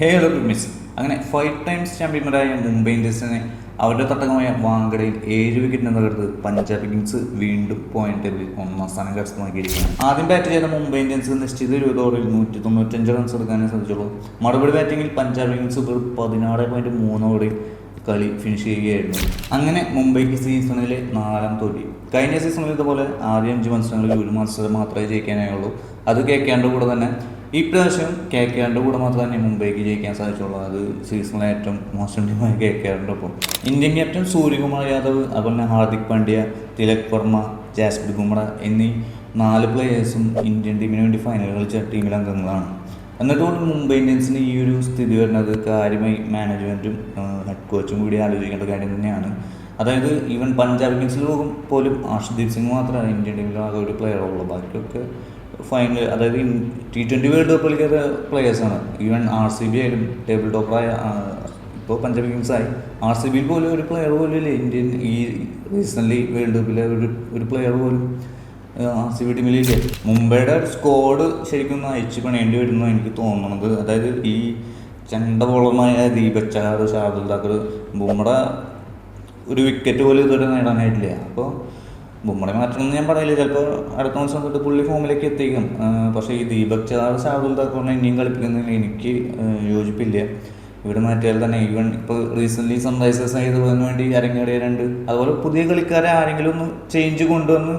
Hello miss അങ്ങനെ 5 times ചാമ്പ്യന്മാരായ മുംബൈ ഇന്ത്യൻസിനെ അവരുടെ തട്ടകമായ വാങ്കഡയിൽ 7 വിക്കറ്റിന് തകർത്ത് പഞ്ചാബ് കിങ്സ് വീണ്ടും പോയിന്റ് ടേബിളിൽ 1ാം സ്ഥാനം കരസ്ഥമാക്കിയിരിക്കുകയാണ്. ആദ്യം ബാറ്റ് ചെയ്ത മുംബൈ ഇന്ത്യൻസ് നിശ്ചിത 20 ഓവറിൽ 195 റൺസ് എടുക്കാനേ സാധിച്ചുള്ളൂ. മറുപടി ബാറ്റിംഗിൽ പഞ്ചാബ് കിങ്സ് 16.3 ഓവറിൽ കളി ഫിനിഷ് ചെയ്യുകയായിരുന്നു. അങ്ങനെ മുംബൈക്ക് സീസണിലെ 4ാം തോൽവി. കഴിഞ്ഞ സീസണിൽ ഇതുപോലെ ആദ്യ 5 മത്സരങ്ങളിൽ ഒരു മത്സരം മാത്രമേ ജയിക്കാനായുള്ളൂ. അത് കേൾക്കേണ്ട കൂടെ തന്നെ ഇപ്രാവശ്യം KKRന്റെ കൂടെ മാത്രമേ തന്നെ മുംബൈക്ക് ജയിക്കാൻ സാധിച്ചുള്ളൂ. അത് സീസണിലെ ഏറ്റവും മോശം ടീമായ KKRന്റെ ഒപ്പം ഇന്ത്യൻ ക്യാപ്റ്റൻ സൂര്യകുമാർ യാദവ്, അതുപോലെ തന്നെ ഹാർദിക് പാണ്ഡ്യ, തിലക് വർമ്മ, ജാസ്പ്രീത് ബുംറ എന്നീ 4 പ്ലേയേഴ്സും ഇന്ത്യൻ ടീമിന് വേണ്ടി ഫൈനൽ കളിച്ച ടീമിലെ അംഗങ്ങളാണ്. എന്നിട്ട് പോലും മുംബൈ ഇന്ത്യൻസിന് ഈ ഒരു സ്ഥിതി വരുന്നത് കാര്യമായി മാനേജ്മെൻറ്റും ഹെഡ് കോച്ചും കൂടി ആലോചിക്കേണ്ട കാര്യം തന്നെയാണ്. അതായത് ഈവൻ പഞ്ചാബ് കിങ്സിൽ പോലും അർഷ്ദീപ് സിംഗ് മാത്രമാണ് ഇന്ത്യൻ ടീമിൽ ആകെ ഒരു പ്ലെയർ ഉള്ളൂ. ബാക്കിയൊക്കെ ഫൈനൽ, അതായത് T20 വേൾഡ് കപ്പ് കളിക്കുന്ന പ്ലെയേഴ്സാണ്. ഈവൻ RCB ആയാലും ടേബിൾ ടോപ്പറായ ഇപ്പോൾ പഞ്ചാബ് കിങ്സ് ആയി RCBയിൽ പോലും ഒരു പ്ലെയർ പോലും ഇല്ല ഇന്ത്യൻ. ഈ റീസെൻ്റ്ലി വേൾഡ് കപ്പിലെ ഒരു പ്ലെയർ പോലും RCB ടീമിലില്ല. മുംബൈയുടെ സ്ക്വാഡ് ശരിക്കും അയച്ചു പണിയേണ്ടി വരുന്നു എനിക്ക് തോന്നുന്നത്. അതായത് ഈ ചെണ്ട ബോളർമാരായ ദീപക് ചഹാർ, ഷാർദുൽ താക്കൂർ, ബുംറ ഒരു വിക്കറ്റ് പോലും ഇതുവരെ നേടാനായിട്ടില്ല. അപ്പോൾ ബുംറയെ മാറ്റണമെന്ന് ഞാൻ പറയില്ല, ചിലപ്പോൾ അടുത്ത മത്സരം തൊട്ട് പുള്ളി ഫോമിലേക്ക് എത്തിക്കും. പക്ഷേ ഈ ദീപക് ചഹാർ, ഷാർദുൽ താക്കൂറിനെ ഇനിയും കളിപ്പിക്കുന്നതിന് എനിക്ക് യോജിപ്പില്ല. ഇവിടെ മാറ്റിയാൽ തന്നെ ഈവൻ ഇപ്പോൾ റീസെൻ്റ്ലി സൺറൈസേഴ്സ് ആയതുപോലെ വേണ്ടി അരങ്ങേറിയവരുണ്ട്. അതുപോലെ പുതിയ കളിക്കാരെ ആരെങ്കിലും ഒന്ന് ചേഞ്ച് കൊണ്ടുവന്ന്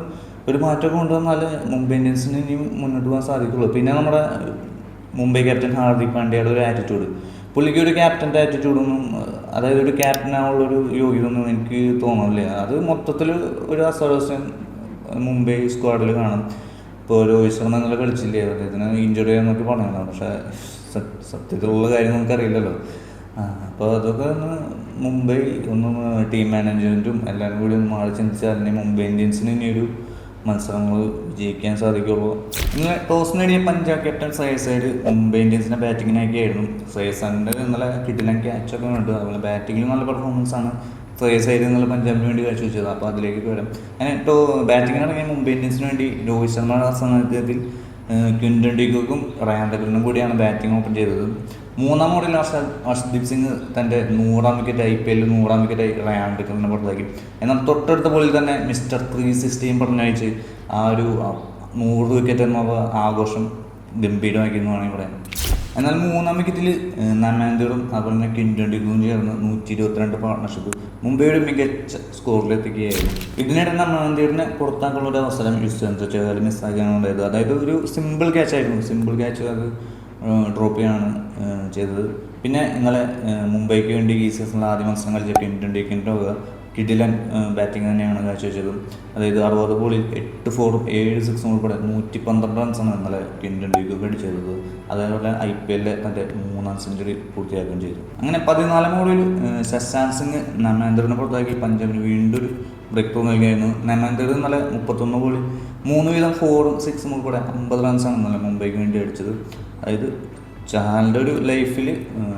ഒരു മാറ്റം കൊണ്ടുവന്നാൽ മുംബൈ ഇന്ത്യൻസിന് ഇനിയും മുന്നോട്ട് പോകാൻ സാധിക്കുള്ളൂ. പിന്നെ നമ്മുടെ മുംബൈ ക്യാപ്റ്റൻ ഹാർദിക് പാണ്ഡ്യയുടെ ഒരു ആറ്റിറ്റ്യൂഡ്, പുള്ളിക്ക് ഒരു ക്യാപ്റ്റൻ്റെ ആറ്റിറ്റ്യൂഡൊന്നും, അതായത് ഒരു ക്യാപ്റ്റനാവുള്ളൊരു യോഗ്യതൊന്നും എനിക്ക് തോന്നുന്നില്ല. അത് മൊത്തത്തിൽ ഒരു അസ്വാരസ്യം മുംബൈ സ്ക്വാഡിൽ കാണും. ഇപ്പോൾ രോഹിത് ശർമ്മ എന്നുള്ള കളിച്ചില്ലേ, അദ്ദേഹത്തിന് ഇഞ്ചുറി എന്നൊക്കെ പറഞ്ഞതാണ്. പക്ഷേ സത്യത്തിലുള്ള കാര്യം നമുക്കറിയില്ലല്ലോ. അപ്പോൾ അതൊക്കെ ഒന്ന് മുംബൈ ടീം മാനേജ്മെൻറ്റും എല്ലാവരും കൂടി ഒന്ന് മാറി ചിന്തിച്ചാൽ തന്നെ മുംബൈ ഇന്ത്യൻസിന് ഇനിയൊരു മത്സരങ്ങൾ വിജയിക്കാൻ സാധിക്കുള്ളൂ. ഇന്നലെ ടോസ് നേടിയ പഞ്ചാബ് ക്യാപ്റ്റൻ ശ്രേയസ് അയ്യർ മുംബൈ ഇന്ത്യൻസിനെ ബാറ്റിങ്ങിനാക്കിയായിരുന്നു. ശ്രേയസ് അയ്യറിൻ്റെ ഇന്നലെ കിട്ടില്ല ക്യാച്ചൊക്കെ ഉണ്ട്. അതുപോലെ ബാറ്റിങ്ങിൽ നല്ല പെർഫോമൻസാണ് ശ്രേയസ് അയ്യർ ഇന്നലെ പഞ്ചാബിന് വേണ്ടി കാഴ്ചവെച്ചത്. അപ്പോൾ അതിലേക്ക് വരാം. അങ്ങനെ ബാറ്റിങ്ങിന് ഇറങ്ങിയ മുംബൈ ഇന്ത്യൻസിന് വേണ്ടി രോഹിത് ശർമ്മയുടെ സാന്നിധ്യത്തിൽ ക്വിൻ്റൺ ഡി കോക്കും റയാൻ ടെല്ലറും കൂടിയാണ് ബാറ്റിംഗ് ഓപ്പൺ ചെയ്തത്. 3ാം ഓവറിൽ അർഷ്ദീപ് സിംഗ് തൻ്റെ 100ാം വിക്കറ്റ് IPL 100ാം വിക്കറ്റായി റയാൻ ടെല്ലറിനെ പുറത്താക്കി. എന്നാൽ തൊട്ടടുത്ത ബോളിൽ തന്നെ മിസ്റ്റർ 360 പറഞ്ഞയച്ച് ആ ഒരു 100 വിക്കറ്റ് എന്ന ആഘോഷം ഗംഭീരമാക്കി എന്ന് വേണമെങ്കിൽ പറയാം. എന്നാൽ 3ാം വിക്കറ്റിൽ നമാന്തറും അതുപോലെ തന്നെ ക്വിൻ്റൺ ഡി കോക്കും ചേർന്ന് 122 പാർട്ട്ണർഷിപ്പ് മുംബൈയുടെ മികച്ച സ്കോറിലെത്തിക്കുകയായിരുന്നു. ഇതിനിടെ നമാന്തറിനെ പുറത്താക്കാനുള്ള ഒരു അവസരം യുസ്വേന്ദ്ര ചഹൽ മിസ്സാക്കിയാണ് ഉണ്ടായത്. അതായത് ഒരു സിമ്പിൾ ക്യാച്ച് അത് ഡ്രോപ്പ് ചെയ്യാണ് ചെയ്തത്. പിന്നെ ഇന്നലെ മുംബൈക്ക് വേണ്ടി ഈ സീസണിൽ ആദ്യ മത്സരം കളിച്ച ക്വിൻ്റൺ ഡി കോക്ക് കിഡിലൻ ബാറ്റിംഗ് തന്നെയാണ് കാഴ്ചവെച്ചത്. അതായത് 60 ബോളിൽ 8 4ഉം 7 6ഉം ഉൾപ്പെടെ 112 റൺസാണ് ഇന്നലെ ക്വിൻ്റൺ ഡി കോക്ക് അടിച്ചത്. അതേപോലെ IPL തൻ്റെ 3ാം സെഞ്ചുറി പൂർത്തിയാക്കുകയും ചെയ്തു. അങ്ങനെ 14ാം ഓവറിൽ ശശാന്ത് സിംഗ് നമാന്തറിനെ പുറത്താക്കി പഞ്ചാബിന് വീണ്ടും ഒരു ബ്രേക്ക് ത്രൂ നൽകിയായിരുന്നു. നമാന്തർ ഇന്നലെ 31 ബോളിൽ 3 വീതം 4ഉം 6ഉം ഉൾപ്പെടെ 50 റൺസാണ് ഇന്നലെ മുംബൈക്ക് വേണ്ടി അടിച്ചത്. അതായത് ചഹാലിൻ്റെ ഒരു ലൈഫിൽ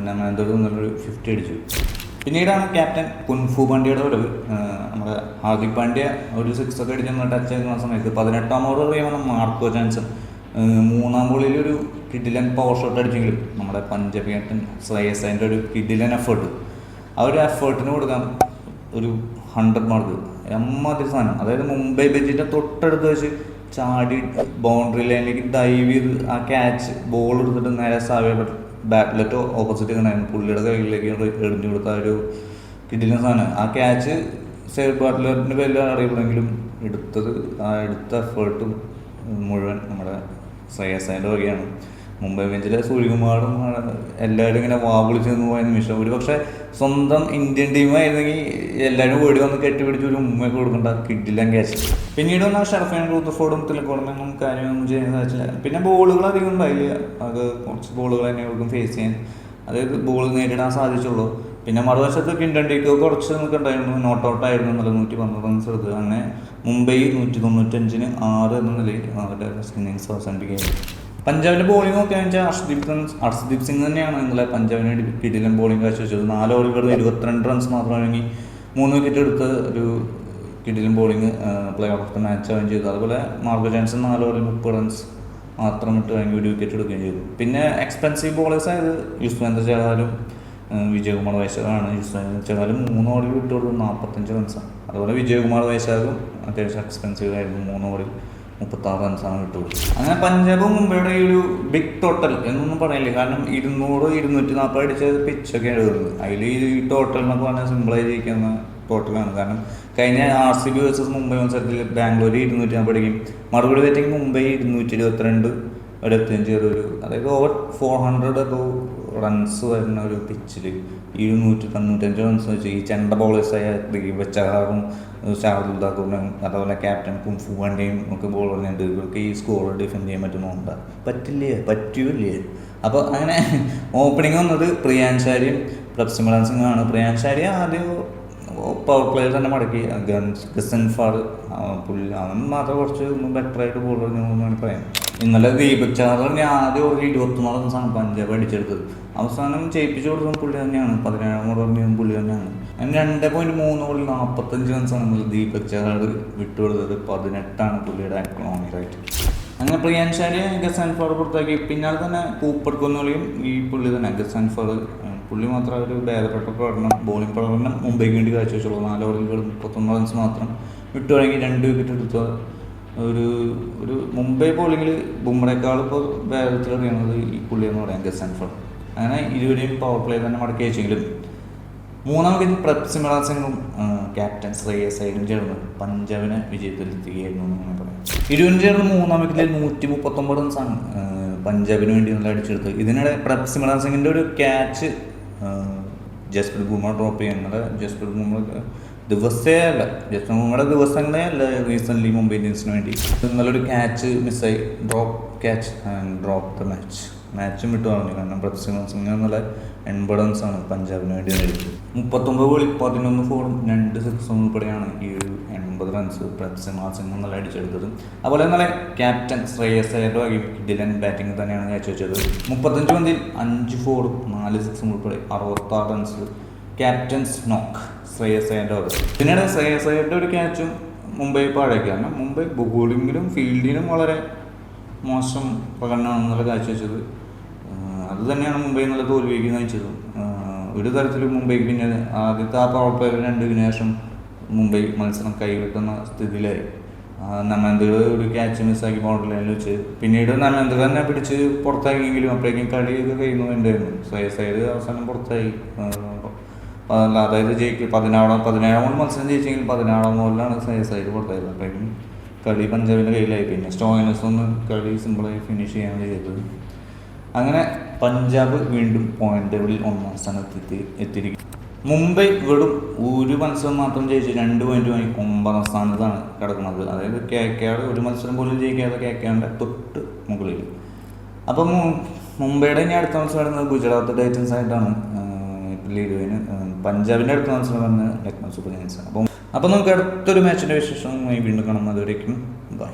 നമാന്തർ നല്ലൊരു 50 അടിച്ചു. പിന്നീടാണ് ക്യാപ്റ്റൻ കുൻഫു പാണ്ഡ്യയുടെ വരവ്. നമ്മുടെ ഹാർദിക് പാണ്ഡ്യ ഒരു 6 ഒക്കെ അടിച്ച് ടച്ച് ചെയ്യുന്ന സമയത്ത് 18ാം ഓവർ അറിയാമെന്ന് മാർക്കോ ജോൺസൺ 3ാം ബോളിൽ ഒരു കിഡിലൻ പവർ ഷോട്ട് അടിച്ചെങ്കിലും നമ്മുടെ പഞ്ചാബ് ക്യാപ്റ്റൻ ശ്രേയസ് അയ്യറിൻ്റെ ഒരു കിഡിലൻ എഫേർട്ട്, ആ ഒരു എഫേർട്ടിന് കൊടുക്കാൻ ഒരു 100 മാർക്ക് എമ്മാതിരി സാധനം. അതായത് മുംബൈ ബെഞ്ചിൻ്റെ തൊട്ടടുത്ത് വെച്ച് ചാടി ബൗണ്ടറി ലൈനിലേക്ക് ഡൈവ് ചെയ്ത് ആ ക്യാച്ച് ബോൾ എടുത്തിട്ട് നേരെ സാവയുടെ ബാറ്റിലെറ്റോ ഓപ്പോസിറ്റ് ഉണ്ടായിരുന്നു പുള്ളിയുടെ കയ്യിലേക്ക് എറിഞ്ഞു കൊടുത്ത ഒരു കിഡിലൻ സാധനം. ആ ക്യാച്ച് സേവ് ബാറ്റ്ലറിൻ്റെ പേരിൽ അറിയപ്പെടുമെങ്കിലും എടുത്ത എഫേർട്ടും മുഴുവൻ നമ്മുടെ ശ്രേയസ് അയ്യറിൻ്റെ വകയാണ്. മുംബൈ ബെഞ്ചിലെ സൂര്യകുമാറും എല്ലാവരും ഇങ്ങനെ വാവിളിച്ച് നിന്ന് പോയ നിമിഷം, ഒരു പക്ഷേ സ്വന്തം ഇന്ത്യൻ ടീമായിരുന്നെങ്കിൽ എല്ലാവരും ഓടി വന്ന് കെട്ടിപ്പിടിച്ച് ഒരു ഉമ്മയൊക്കെ കൊടുക്കേണ്ട കിഡിലൻ ക്യാച്ച്. പിന്നീട് വന്നാൽ ഷർഫാൻ റൂത്തർഫോർഡും തിലക്കോടൊന്നും കാര്യമൊന്നും ചെയ്യാൻ സാധിച്ചില്ല. പിന്നെ ബോളുകൾ അധികം ഉണ്ടായില്ല, അത് കുറച്ച് ബോളുകൾ തന്നെ അവർക്കും ഫേസ് ചെയ്യാൻ, അതായത് ബോൾ നേരിടാൻ സാധിച്ചുള്ളൂ. പിന്നെ മറുവശത്ത് ക്വിൻ്റൺ ഡി കോക്ക് കുറച്ച് നിൽക്കുന്നുണ്ടായിരുന്നു, നോട്ട് ഔട്ടായിരുന്നു നല്ല 112 റൺസ് എടുത്ത്. അങ്ങനെ മുംബൈ 195-ന് 6 എന്ന നിലയിൽ അവരുടെ ഇന്നിങ്സ് അവസാനിപ്പിക്കുകയായിരുന്നു. പഞ്ചാബിൻ്റെ ബോളിംഗ് നോക്കുകയാണെന്ന് വെച്ചാൽ അർഷ്ദീപ് സിംഗ് തന്നെയാണ് ഇന്നലെ പഞ്ചാബിന് വേണ്ടി കിഡിലൻ ബോളിംഗ് കാഴ്ചവെച്ചത്. 4 ഓവറിൽ കിടന്ന് 22 റൺസ് മാത്രമാണെങ്കിൽ 3 വിക്കറ്റ് എടുത്ത് ഒരു കിഡിലൻ bowling play off the match ആവുകയും ചെയ്തു. അതുപോലെ മാർക്കോ ജോൺസൺ 4 ഓവറിൽ 30 റൺസ് മാത്രം ഇട്ട് വാങ്ങി ഒരു വിക്കറ്റ് എടുക്കുകയും ചെയ്തു. പിന്നെ എക്സ്പെൻസീവ് ബോളേഴ്സ് ആയത് യുസ്വേന്ദ്ര ചഹലും വിജയകുമാർ വൈശാഖാണ്. യുസ്വേന്ദ്ര ചഹലും 3 ഓവറിൽ വിട്ടു കൊടുത്തത് 45 റൺസാണ്. അതുപോലെ വിജയകുമാർ വൈശാഖും അത്യാവശ്യം എക്സ്പെൻസീവ് ആയിരുന്നു, 3 ഓവറിൽ 36 റൺസാണ് വിട്ടുകൊടുത്തത്. അങ്ങനെ പഞ്ചാബ് മുംബൈയുടെ ഈ ഒരു ബിഗ് ടോട്ടൽ എന്നൊന്നും പറയില്ല, കാരണം 200-240 അടിച്ച പിച്ചൊക്കെ എഴുതുന്നത്. അതിൽ ഈ ടോട്ടൽ എന്നൊക്കെ പറഞ്ഞാൽ സിമ്പിളായി ജയിക്കുന്ന ടോട്ടലാണ്. കാരണം കഴിഞ്ഞ RCB വേഴ്സസ് മുംബൈ മത്സരത്തിൽ ബാംഗ്ലൂർ 240 അടിക്കും, മറുപടി ബാറ്റിംഗ് മുംബൈ 222 175 അതായത് ഓവർ 400 റൺസ് വരുന്ന ഒരു പിച്ചിൽ 295 റൺസ് വെച്ച് ഈ ചെണ്ട ബോളേഴ്സായ ദീപക് ചഹാറും ഷാർദുൽ താക്കൂറിനും അതുപോലെ ക്യാപ്റ്റൻ കുംഫു പാണ്ഡ്യയും ഒക്കെ ബോളറിനുണ്ട്. ഇവർക്ക് ഈ സ്കോർ ഡിഫെൻഡ് ചെയ്യാൻ പറ്റുന്നുണ്ടോ? പറ്റൂല്ലേ. അപ്പോൾ അങ്ങനെ ഓപ്പണിംഗ് വന്നത് പ്രിയാൻഷാരിയും പ്രഭ്സിമരൻ സിംഗുമാണ്. പ്രിയാൻഷാരി ആദ്യം പവർ പ്ലേയിൽ തന്നെ മടക്കി. ഗസൻഫാർ അവൻ മാത്രം കുറച്ച് ബെറ്ററായിട്ട് ബോൾ എറിഞ്ഞു പറയാം. ഇന്നലെ ദീപക് ചഹറിന് ആദ്യം ഒരു 24 റൺസാണ് പഞ്ചാബ് അടിച്ചെടുത്തത്. അവസാനം ജയിപ്പിച്ചു കൊടുത്തത് പുള്ളി തന്നെയാണ്, 17 ഓവറിൽ പുള്ളി തന്നെയാണ്. അങ്ങനെ 2.3 ഓവറിൽ 45 റൺസാണ് ഇന്നലെ ദീപക് ചഹർ വിട്ടുകൊടുത്തത്. 18 പുള്ളിയുടെ എക്കണോമി റേറ്റ്. അങ്ങനെ പ്രിയാൻഷാരിയെ ഗസൻഫാർ പുറത്താക്കി. പിന്നാലെ തന്നെ കൂപ്പർ കൊന്നോളിയും ഈ പുള്ളി തന്നെ ഗസൻഫാർ പുള്ളി മാത്രം ഒരു ഭേദപ്പെട്ട പ്രകടനം, ബോളിംഗ് പ്രകടനം മുംബൈക്ക് വേണ്ടി കാഴ്ചവെച്ചുള്ളൂ. 4 ഓവറിൽ 31 റൺസ് മാത്രം വിട്ടു തുടങ്ങി 2 വിക്കറ്റ് എടുത്ത ഒരു മുംബൈ ബോളിങ്ങിൽ ബുംറയേക്കാൾ ഇപ്പോൾ ഭേദത്തിലറിയണത് ഈ പുള്ളിയെന്ന് പറയാം, ഗസൻഫാർ. അങ്ങനെ ഇരുവരെയും പവർ പ്ലേ തന്നെ മടക്കി വെച്ചെങ്കിലും 3-ാം വിക്കറ്റിൽ പ്രഭ്സിമരൻ സിംഗും ക്യാപ്റ്റൻ ശ്രേയസ് അയ്യരും ചേർന്ന് പഞ്ചാബിനെ വിജയത്തിലെത്തിക്കുകയായിരുന്നു എന്ന് പറയാം. ഇരുവരും ചേർന്ന് 3-ാം വിക്കറ്റിൽ 139 റൺസാണ് പഞ്ചാബിന് വേണ്ടി നല്ല അടിച്ചെടുത്തത്. ഇതിനിടെ പ്രഭ്സിമരൻ സിംഗിൻ്റെ ഒരു ക്യാച്ച് ജസ്പ്രീത് ബുംറ ഡ്രോപ്പ് ചെയ്യുന്നത്. ജസ്പ്രീത് ബുംറ ദിവസങ്ങളെ അല്ല റീസെൻ്റ്ലി മുംബൈ ഇന്ത്യൻസിന് വേണ്ടി നല്ലൊരു ക്യാച്ച് മിസ്സായി, ഡ്രോപ്പ് ദ മാച്ചും വിട്ടു പറഞ്ഞു. കാരണം പ്രഭ്സിമരൻ സിംഗ് നല്ല 80 റൺസാണ് പഞ്ചാബിന് വേണ്ടി നേടിയത്. 39 ബോളിൽ 11 ഫോറും 2 സിക്സും ഉൾപ്പെടെയാണ് ഈ ഒരു 80 റൺസ് പ്രഭ്സിമരൻ സിംഗ് നല്ല അടിച്ചെടുത്തത്. അതുപോലെ നല്ല ക്യാപ്റ്റൻ ശ്രേയസ് അയ്യരുടെ കിടിലൻ ബാറ്റിംഗ് തന്നെയാണ് കാഴ്ചവെച്ചത്. 35 പന്തിൽ 5 ഫോറും 4 സിക്സും ഉൾപ്പെടെ 66 റൺസ് ക്യാപ്റ്റൻസ് നോക്ക് ശ്രേയസ് അയ്യരുടെ ഓവർ. പിന്നീട് ശ്രേയസ് അയ്യരുടെ ഒരു ക്യാച്ചും മുംബൈ പാഴാക്കിയാണ്. മുംബൈ ബോളിങ്ങിലും ഫീൽഡിലും വളരെ മോശം പ്രകടനമാണ് ഇന്നലെ കാഴ്ചവെച്ചത്. അത് തന്നെയാണ് മുംബൈ എന്നുള്ള തോൽവിക്ക് നയിച്ചത്. ഒരു തരത്തിലും മുംബൈക്ക് പിന്നെ ആദ്യത്തെ ആ പവർ പ്ലേയിൽ 2 വിക്കറ്റിന് ശേഷം മുംബൈ മത്സരം കൈവിട്ടുന്ന സ്ഥിതിയിലായി. നമേന്ദ്ര ഒരു ക്യാച്ച് മിസ്സാക്കി ബൗണ്ടറി ലൈനിൽ വെച്ച് പിന്നീട് നമേന്ദ്ര തന്നെ പിടിച്ച് പുറത്താക്കിയെങ്കിലും അപ്പോഴേക്കും കളിയൊക്കെ കഴിയുന്നുണ്ടായിരുന്നു. ശ്രേയസ് അയ്യർ അവസാനം പുറത്തായി. അതായത് 17 ഓവർ മത്സരം ജയിച്ചെങ്കിൽ 16 ഓവറിലാണ് ശ്രേയസ് അയ്യർ പുറത്തായത്. അപ്പോഴേക്കും കളി പഞ്ചാബിൻ്റെ കയ്യിലായി. പിന്നെ സ്റ്റോയിനസ് ഒന്ന് കളി സിമ്പിളായി ഫിനിഷ് ചെയ്യാണ് ചെയ്തത്. അങ്ങനെ പഞ്ചാബ് വീണ്ടും പോയിന്റ് ടേബിളിൽ 1-ാം സ്ഥാനത്ത് എത്തിയിരിക്കും. മുംബൈ വെറും ഒരു മത്സരം മാത്രം ജയിച്ച് 2 പോയിന്റ് വാങ്ങി 9-ാം സ്ഥാനത്താണ് കിടക്കുന്നത്. അതായത് KKR ഒരു മത്സരം പോലും ജയിക്കാതെ KKRൻ്റെ തൊട്ട് മുകളിൽ. അപ്പം മുംബൈയുടെ ഇനി അടുത്ത മത്സരം വരുന്നത് ഗുജറാത്ത് ടൈറ്റൻസ് ആയിട്ടാണ് ലീഡുവിന്. പഞ്ചാബിൻ്റെ അടുത്ത മത്സരം വരുന്നത് ലക്നൗ സൂപ്പർ ജയൻസ് ആണ്. അപ്പം നമുക്ക് അടുത്തൊരു മാച്ചിൻ്റെ വിശേഷമായി വീണ്ടും കാണാം. അതുവരേക്കും ബൈ.